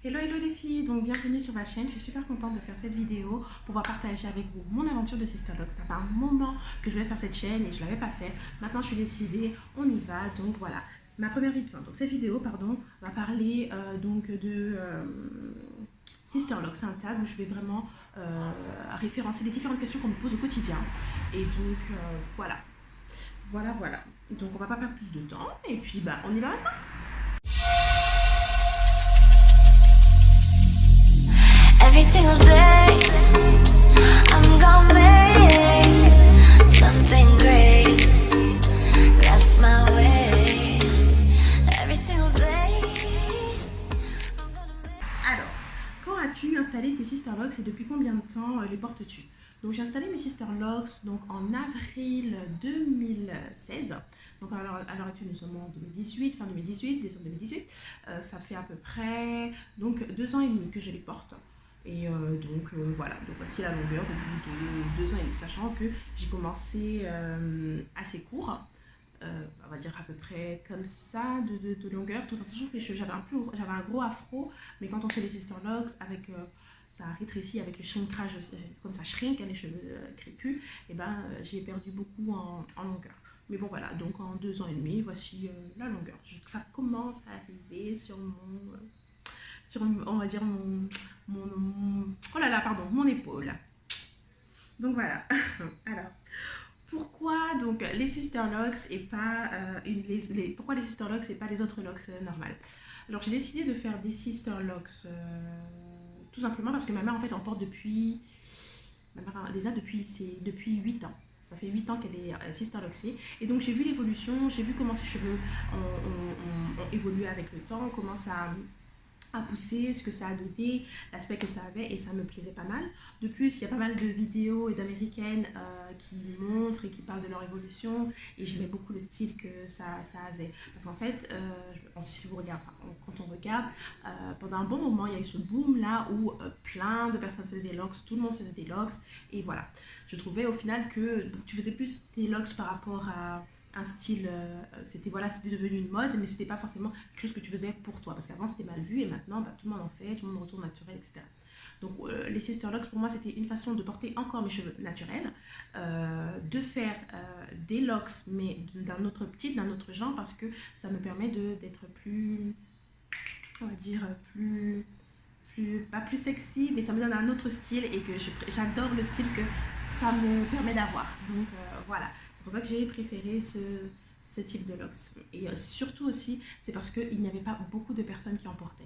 Hello hello les filles, donc bienvenue sur ma chaîne, je suis super contente de faire cette vidéo pour pouvoir partager avec vous mon aventure de Sisterlocks. Ça fait un moment que je voulais faire cette chaîne et je ne l'avais pas fait, maintenant je suis décidée, on y va, donc voilà. Ma première vidéo, donc cette vidéo pardon, va parler donc de Sisterlocks, c'est un tag où je vais vraiment référencer les différentes questions qu'on me pose au quotidien. Et donc voilà, donc on va pas perdre plus de temps et puis bah on y va maintenant. Every single day, I'm gonna make something great. That's my way. Every single day, I'm gonna make... Alors, quand as-tu installé tes Sisterlocks et depuis combien de temps les portes-tu? Donc j'ai installé mes Sisterlocks donc en avril 2016. Donc à l'heure actuelle nous sommes en 2018, fin 2018, décembre 2018. Ça fait à peu près donc 2 ans et demi que je les porte. Et voilà, donc voici la longueur depuis 2 ans et demi, sachant que j'ai commencé assez court, on va dire à peu près comme ça de longueur, tout en sachant que les cheveux, j'avais un gros afro, mais quand on fait les Sisterlocks, avec ça rétrécit avec le shrinkage, comme ça shrink, les cheveux crépus, et ben j'ai perdu beaucoup en longueur. Mais bon voilà, donc en 2 ans et demi, voici la longueur. Ça commence à arriver sur on va dire oh là là, pardon, mon épaule. Donc voilà. Alors, pourquoi donc les Sisterlocks et pas pourquoi les Sisterlocks et pas les autres locks normales? Alors j'ai décidé de faire des Sisterlocks tout simplement parce que ma mère en fait en porte depuis, ma mère les a depuis 8 ans. Ça fait 8 ans qu'elle est Sisterlocksée. Et donc j'ai vu l'évolution, j'ai vu comment ses cheveux ont évolué avec le temps, comment ça a poussé, ce que ça a donné, l'aspect que ça avait, et ça me plaisait pas mal. De plus, il y a pas mal de vidéos et d'américaines qui montrent et qui parlent de leur évolution, et j'aimais beaucoup le style que ça avait. Parce qu'en fait, si vous regardez, quand on regarde, pendant un bon moment, il y a eu ce boom là où plein de personnes faisaient des locks, tout le monde faisait des locks, et voilà. Je trouvais au final que tu faisais plus des locks par rapport à un style, c'était devenu une mode, mais c'était pas forcément quelque chose que tu faisais pour toi, parce qu'avant c'était mal vu et maintenant bah, tout le monde en fait, tout le monde retourne naturel, etc. Donc les Sisterlocks pour moi c'était une façon de porter encore mes cheveux naturels, de faire des locks mais d'un autre type, d'un autre genre, parce que ça me permet d'être plus, on va dire pas plus sexy, mais ça me donne un autre style et que j'adore le style que ça me permet d'avoir. Donc voilà. C'est pour ça que j'ai préféré ce type de locks. Et surtout aussi, c'est parce qu'il n'y avait pas beaucoup de personnes qui en portaient.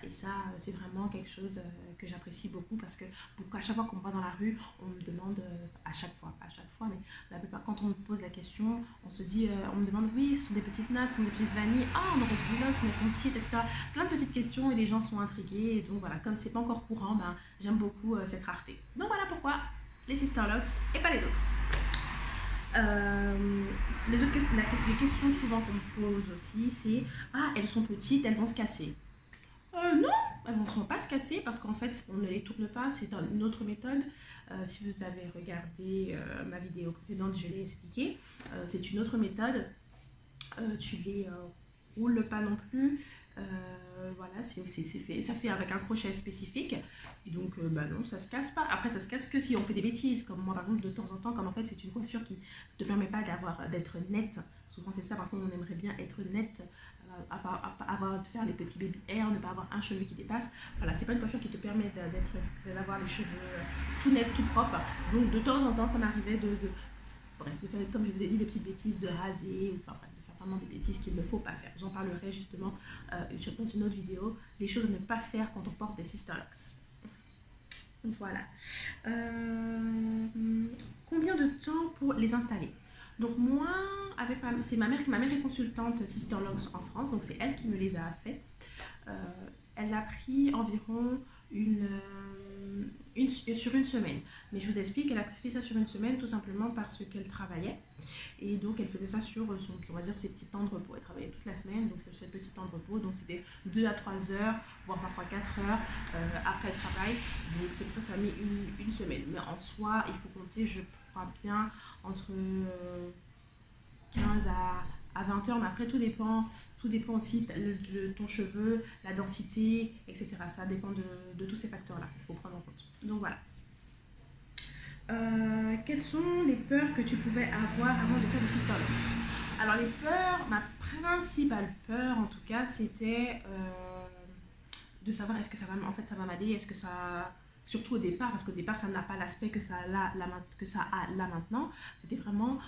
Et ça, c'est vraiment quelque chose que j'apprécie beaucoup, parce que à chaque fois qu'on me voit dans la rue, on me demande, pas à chaque fois, mais la plupart, quand on me pose la question, on se dit, on me demande, oui, ce sont des petites nattes, ce sont des petites vanilles, ah, on aurait dit des locks, mais elles sont petites, etc. Plein de petites questions et les gens sont intrigués. Et donc voilà, comme c'est pas encore courant, ben, j'aime beaucoup cette rareté. Donc voilà pourquoi les Sisterlocks et pas les autres. Les questions souvent qu'on me pose aussi, c'est ah, elles sont petites, elles vont se casser. Non, elles ne vont pas se casser, parce qu'en fait on ne les tourne pas, c'est une autre méthode. Si vous avez regardé ma vidéo précédente, je l'ai expliqué. C'est une autre méthode. Tu les roules pas non plus. Voilà, c'est fait, ça fait avec un crochet spécifique, et donc bah non, ça se casse pas. Après ça se casse que si on fait des bêtises, comme moi par exemple de temps en temps, comme en fait c'est une coiffure qui ne te permet pas d'être nette. Souvent c'est ça, parfois on aimerait bien être nette, de faire les petits baby hairs, ne pas avoir un cheveu qui dépasse. Voilà, c'est pas une coiffure qui te permet d'avoir les cheveux tout nets, tout propres. Donc de temps en temps ça m'arrivait bref, de faire, comme je vous ai dit, des petites bêtises, de raser, enfin bref, de faire vraiment des bêtises qu'il ne faut pas faire. J'en parlerai justement dans une autre vidéo, les choses à ne pas faire quand on porte des Sisterlocks. Voilà. Combien de temps pour les installer? Donc moi, c'est ma mère est consultante Sisterlocks en France, donc c'est elle qui me les a faites. Elle a pris environ sur une semaine. Mais je vous explique, elle a fait ça sur une semaine tout simplement parce qu'elle travaillait. Et donc elle faisait ça sur on va dire, ses petits temps de repos. Elle travaillait toute la semaine, donc c'est ses petits temps de repos. Donc c'était 2 à 3 heures, voire parfois 4 heures après le travail. Donc c'est pour ça que ça a mis une semaine. Mais en soi, il faut compter, je crois bien, entre 15 à à 20 heures, mais après tout dépend aussi de ton cheveu, la densité, etc. Ça dépend de tous ces facteurs-là qu'il faut prendre en compte. Donc voilà. Quelles sont les peurs que tu pouvais avoir avant de faire des sister locks? Alors les peurs, ma principale peur en tout cas, c'était de savoir est-ce que ça va m'aller, est-ce que ça... Surtout au départ, parce qu'au départ, ça n'a pas l'aspect que ça a là maintenant. C'était vraiment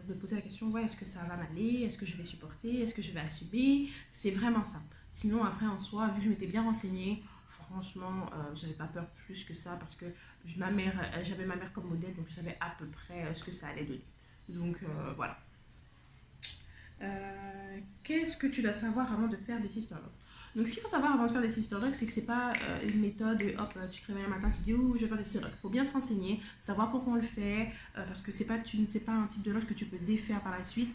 me poser la question, ouais, est-ce que ça va m'aller, est-ce que je vais supporter, est-ce que je vais assumer? C'est vraiment ça. Sinon, après, en soi, vu que je m'étais bien renseignée, franchement, j'avais pas peur plus que ça, parce que j'avais ma mère comme modèle, donc je savais à peu près ce que ça allait donner. Donc, voilà. Qu'est-ce que tu dois savoir avant de faire des sister locks? Donc ce qu'il faut savoir avant de faire des sister locks, c'est que c'est pas une méthode, hop, tu te réveilles un matin, tu te dis je vais faire des sister locks. Il faut bien se renseigner, savoir pourquoi on le fait, parce que c'est pas un type de lock que tu peux défaire par la suite.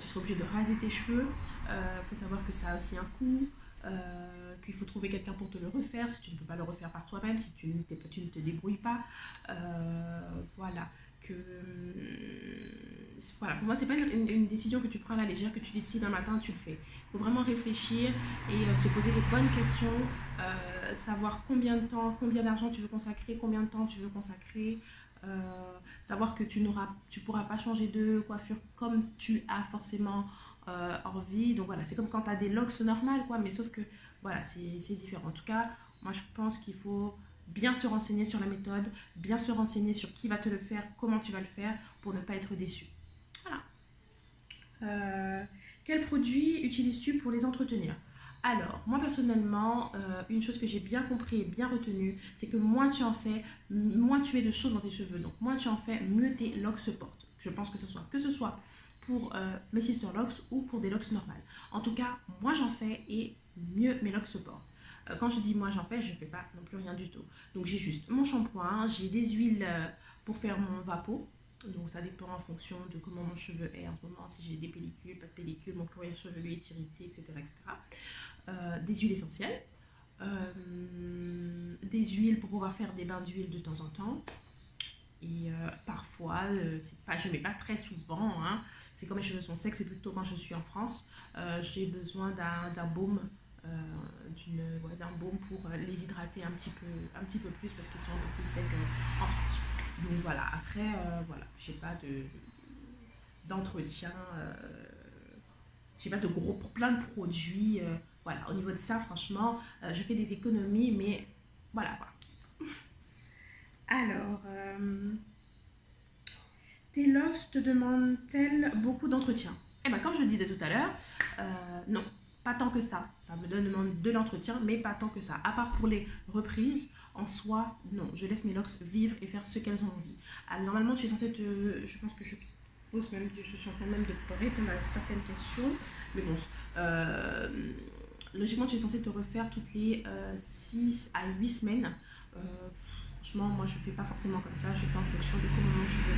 Tu seras obligé de raser tes cheveux. Il faut savoir que ça a aussi un coût, qu'il faut trouver quelqu'un pour te le refaire si tu ne peux pas le refaire par toi-même, si tu ne te débrouilles pas. Voilà. Voilà, pour moi c'est pas une décision que tu prends à la légère, que tu décides un matin, tu le fais. Il faut vraiment réfléchir et se poser les bonnes questions, savoir combien de temps, combien d'argent tu veux consacrer, combien de temps tu veux consacrer, savoir que tu pourras pas changer de coiffure comme tu as forcément envie. Donc voilà, c'est comme quand tu as des locks normales quoi, mais sauf que voilà, c'est différent. En tout cas, moi je pense qu'il faut bien se renseigner sur la méthode, bien se renseigner sur qui va te le faire, comment tu vas le faire pour ne pas être déçu. Voilà. Quels produits utilises-tu pour les entretenir? Alors, moi personnellement, une chose que j'ai bien compris et bien retenue, c'est que moins tu en fais, moins tu es de choses dans tes cheveux. Donc, moins tu en fais, mieux tes locks se portent. Je pense que ce soit pour mes sister locks ou pour des locks normales. En tout cas, moins j'en fais et mieux mes locks se portent. Quand je dis moi j'en fais, je ne fais pas non plus rien du tout. Donc j'ai juste mon shampoing, j'ai des huiles pour faire mon vapeau. Donc ça dépend en fonction de comment mon cheveu est en ce moment, si j'ai des pellicules, pas de pellicules, mon cuir chevelu est irrité, etc. Des huiles essentielles, des huiles pour pouvoir faire des bains d'huile de temps en temps. Et parfois, je ne mets pas très souvent, hein. C'est quand mes cheveux sont secs, c'est plutôt quand je suis en France. J'ai besoin d'un baume. D'un baume pour les hydrater un petit peu plus parce qu'ils sont un peu plus secs en France. Donc voilà, après j'ai pas d'entretien, j'ai pas de plein de produits. Voilà, au niveau de ça, franchement, je fais des économies, mais voilà. Alors, tes locks te demandent-elles beaucoup d'entretien? Eh bien, comme je le disais tout à l'heure, non. Pas tant que ça. Ça me demande de l'entretien, mais pas tant que ça. À part pour les reprises, en soi, non. Je laisse mes locks vivre et faire ce qu'elles ont envie. Alors, normalement, tu es censée je pense que je suis en train même de répondre à certaines questions. Mais bon, logiquement, tu es censée te refaire toutes les 6 à 8 semaines. Franchement, moi, je ne fais pas forcément comme ça. Je fais en fonction de comment mon cheveu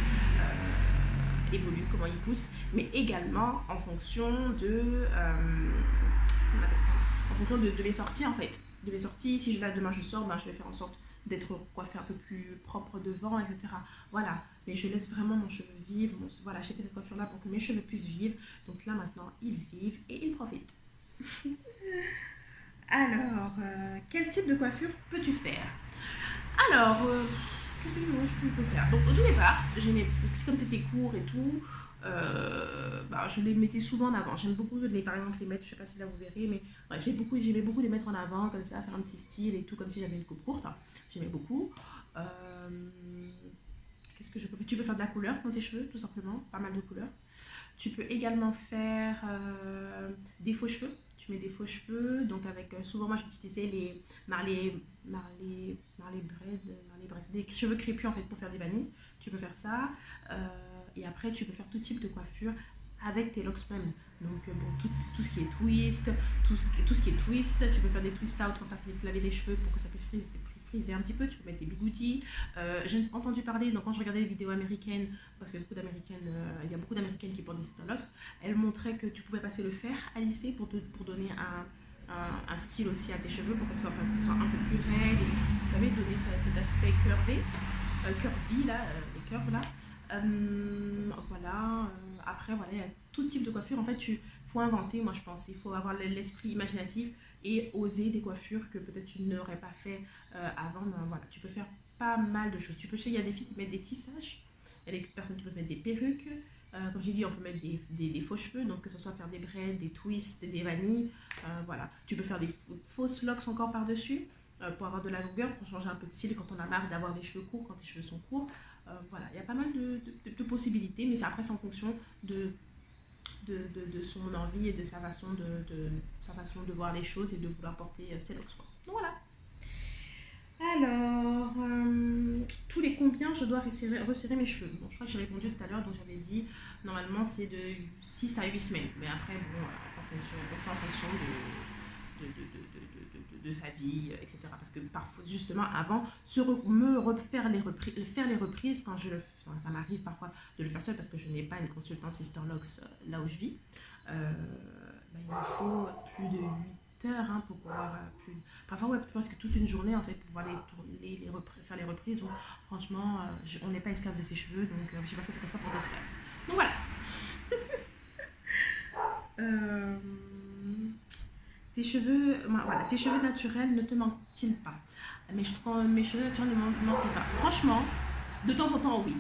évolue, comment il pousse, mais également en fonction de mes sorties en fait. De mes sorties, si demain je sors, je vais faire en sorte d'être coiffée un peu plus propre devant, etc. Voilà, mais je laisse vraiment mon cheveu vivre. Voilà, j'ai fait cette coiffure là pour que mes cheveux puissent vivre. Donc là maintenant, ils vivent et ils profitent. Alors, quel type de coiffure peux-tu faire? Alors, qu'est-ce que je peux faire? Donc au tout départ, comme c'était court et tout, je les mettais souvent en avant. J'aime beaucoup par exemple les mettre, je sais pas si là vous verrez, mais bref, j'aimais beaucoup les mettre en avant comme ça, faire un petit style et tout, comme si j'avais une coupe courte. J'aimais beaucoup. Qu'est-ce que je peux faire? Tu peux faire de la couleur dans tes cheveux, tout simplement, pas mal de couleurs. Tu peux également faire des faux cheveux. Tu mets des faux cheveux, donc avec souvent moi j'utilisais les Marley bref, des cheveux crépus en fait pour faire des vanilles. Tu peux faire ça et après tu peux faire tout type de coiffure avec tes locks même. Donc tout ce qui est twist, tout ce qui est twist, tu peux faire des twist out quand tu as fait laver les cheveux pour que ça puisse friser un petit peu. Tu peux mettre des bigoudis. J'ai entendu parler, donc quand je regardais les vidéos américaines, parce qu'il y a beaucoup d'américaines qui portent des sister locks, elles montraient que tu pouvais passer le fer à lisser pour donner un style aussi à tes cheveux, pour qu'ils soient un peu plus raides, et, vous savez, donner cet aspect curvé. curvy, là, les curves là. Voilà. Après, voilà, il y a tout type de coiffure. En fait, il faut inventer, moi je pense. Il faut avoir l'esprit imaginatif et oser des coiffures que peut-être tu n'aurais pas fait avant. Mais voilà, tu peux faire pas mal de choses. Tu peux, il y a des filles qui mettent des tissages, il y a des personnes qui peuvent mettre des perruques. Comme j'ai dit, on peut mettre des faux cheveux, donc que ce soit faire des braids, des twists, des vanilles. Voilà. Tu peux faire des fausses locks encore par-dessus pour avoir de la longueur, pour changer un peu de style quand on a marre d'avoir les cheveux courts, quand les cheveux sont courts. Voilà, il y a pas mal de possibilités, mais après c'est en fonction de son envie et de sa façon de voir les choses et de vouloir porter ses looks, quoi. Donc voilà. Alors, tous les combien je dois resserrer mes cheveux? Bon, je crois que j'ai répondu tout à l'heure, donc j'avais dit normalement c'est de 6 à 8 semaines, mais après, bon, on fait en fonction de sa vie, etc. Parce que parfois, justement, avant, faire les reprises, quand ça m'arrive parfois de le faire seul parce que je n'ai pas une consultante Sisterlocks là où je vis, il me faut plus de 8 heures pour pouvoir parfois ouais, presque toute une journée en fait pour pouvoir faire les reprises. Donc franchement on n'est pas esclave de ses cheveux, donc j'ai pas fait ce qu'on fait pour des esclaves. Donc voilà. Tes cheveux naturels ne te manquent-ils pas? Mes cheveux naturels ne me manquent-ils pas? Franchement, de temps en temps oui.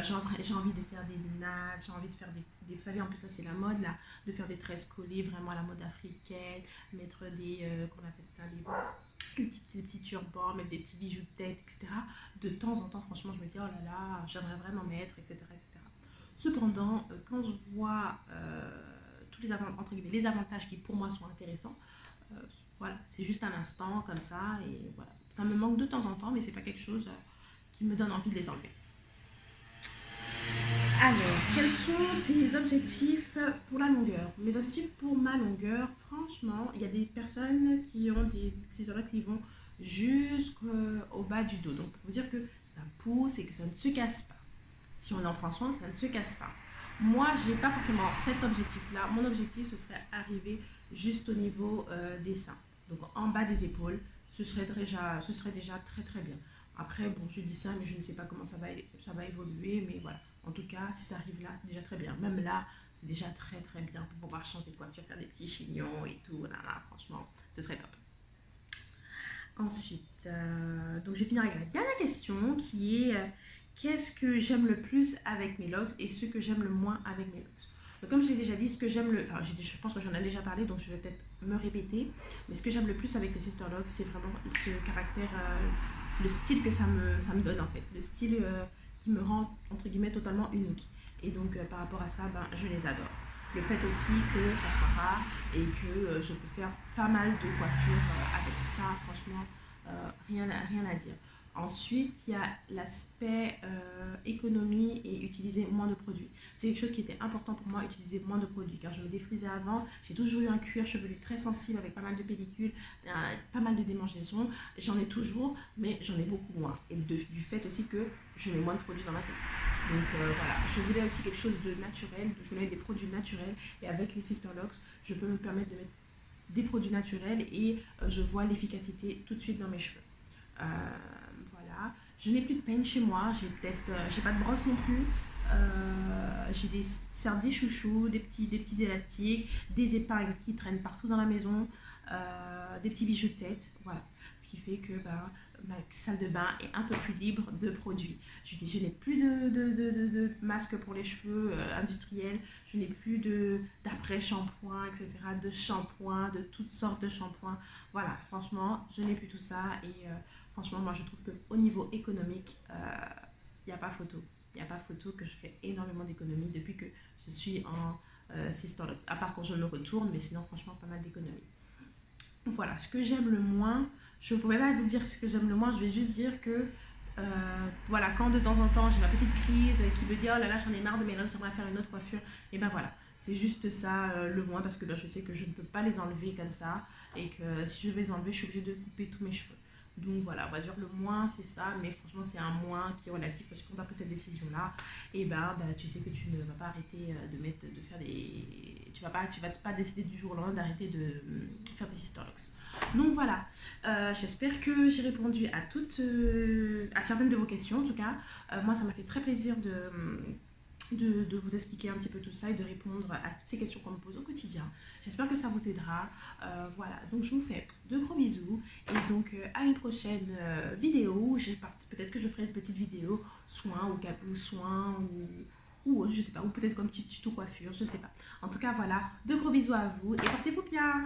J'ai envie de faire des nattes, j'ai envie de faire vous savez, en plus là c'est la mode là, de faire des tresses collées, vraiment à la mode africaine, mettre qu'on appelle ça, des petits turbans, mettre des petits bijoux de tête, etc. De temps en temps, franchement, je me dis, oh là là, j'aimerais vraiment mettre, etc. etc. Cependant, quand je vois tous entre guillemets, les avantages qui pour moi sont intéressants, voilà, c'est juste un instant comme ça, et voilà. Ça me manque de temps en temps, mais c'est pas quelque chose qui me donne envie de les enlever. Alors, quels sont tes objectifs pour la longueur? Mes objectifs pour ma longueur, franchement, il y a des personnes qui ont des accessoires qui vont jusqu'au bas du dos. Donc, pour vous dire que ça pousse et que ça ne se casse pas. Si on en prend soin, ça ne se casse pas. Moi, je n'ai pas forcément cet objectif-là. Mon objectif, ce serait arriver juste au niveau des seins. Donc, en bas des épaules, ce serait déjà très très bien. Après, bon, je dis ça, mais je ne sais pas comment ça va évoluer, mais voilà. En tout cas, si ça arrive là, c'est déjà très bien. Même là, c'est déjà très très bien pour pouvoir changer de coiffure, faire des petits chignons et tout. Là, franchement, ce serait top. Ensuite, donc je vais finir avec la dernière question qui est qu'est-ce que j'aime le plus avec mes locks et ce que j'aime le moins avec mes locks. Donc, comme je l'ai déjà dit, je pense que j'en ai déjà parlé, donc je vais peut-être me répéter. Mais ce que j'aime le plus avec les Sisterlocks, c'est vraiment ce caractère, le style que ça me donne en fait. Le style qui me rend, entre guillemets, totalement unique. Et donc, par rapport à ça, je les adore. Le fait aussi que ça soit rare et que je peux faire pas mal de coiffures avec ça, franchement, rien à dire. Ensuite, il y a l'aspect économie et utiliser moins de produits. C'est quelque chose qui était important pour moi, utiliser moins de produits, car je me défrisais avant. J'ai toujours eu un cuir chevelu très sensible avec pas mal de pellicules, pas mal de démangeaisons. J'en ai toujours, mais j'en ai beaucoup moins. Et du fait aussi que je mets moins de produits dans ma tête. Donc voilà, je voulais aussi quelque chose de naturel, je voulais des produits naturels. Et avec les Sisterlocks, je peux me permettre de mettre des produits naturels et je vois l'efficacité tout de suite dans mes cheveux. Voilà, je n'ai plus de peigne chez moi, j'ai pas de brosse non plus, j'ai des chouchous, des petits élastiques, des épingles qui traînent partout dans la maison, des petits bijoux de tête, voilà, ce qui fait que ma salle de bain est un peu plus libre de produits. Je n'ai plus de masque pour les cheveux industriels, je n'ai plus d'après-shampoing, etc., de shampoing, de toutes sortes de shampoings. Voilà, franchement, je n'ai plus tout ça et franchement, moi je trouve qu'au niveau économique, il n'y a pas photo. Il n'y a pas photo que je fais énormément d'économies depuis que je suis en Sisterlocks, à part quand je me retourne, mais sinon franchement pas mal d'économies. Voilà, ce que j'aime le moins, je ne pourrais pas vous dire ce que j'aime le moins, je vais juste dire que voilà, quand de temps en temps j'ai ma petite crise qui me dit oh là là j'en ai marre de mes locks, j'aimerais faire une autre coiffure, et voilà, c'est juste ça le moins, parce que je sais que je ne peux pas les enlever comme ça, et que si je veux les enlever, je suis obligée de couper tous mes cheveux. Donc voilà, on va dire le moins c'est ça, mais franchement c'est un moins qui est relatif, parce que quand tu as pris cette décision là, et tu sais que tu ne vas pas arrêter de faire des... Tu vas pas décider du jour au lendemain d'arrêter de faire des Sisterlocks. Donc voilà, j'espère que j'ai répondu à à certaines de vos questions en tout cas. Moi ça m'a fait très plaisir de vous expliquer un petit peu tout ça et de répondre à toutes ces questions qu'on me pose au quotidien. J'espère que ça vous aidera. Voilà, donc je vous fais de gros bisous et donc à une prochaine vidéo. Peut-être que je ferai une petite vidéo soin ou soin ou autre, je sais pas, ou peut-être comme petit tuto coiffure, je sais pas. En tout cas, voilà, de gros bisous à vous et portez-vous bien.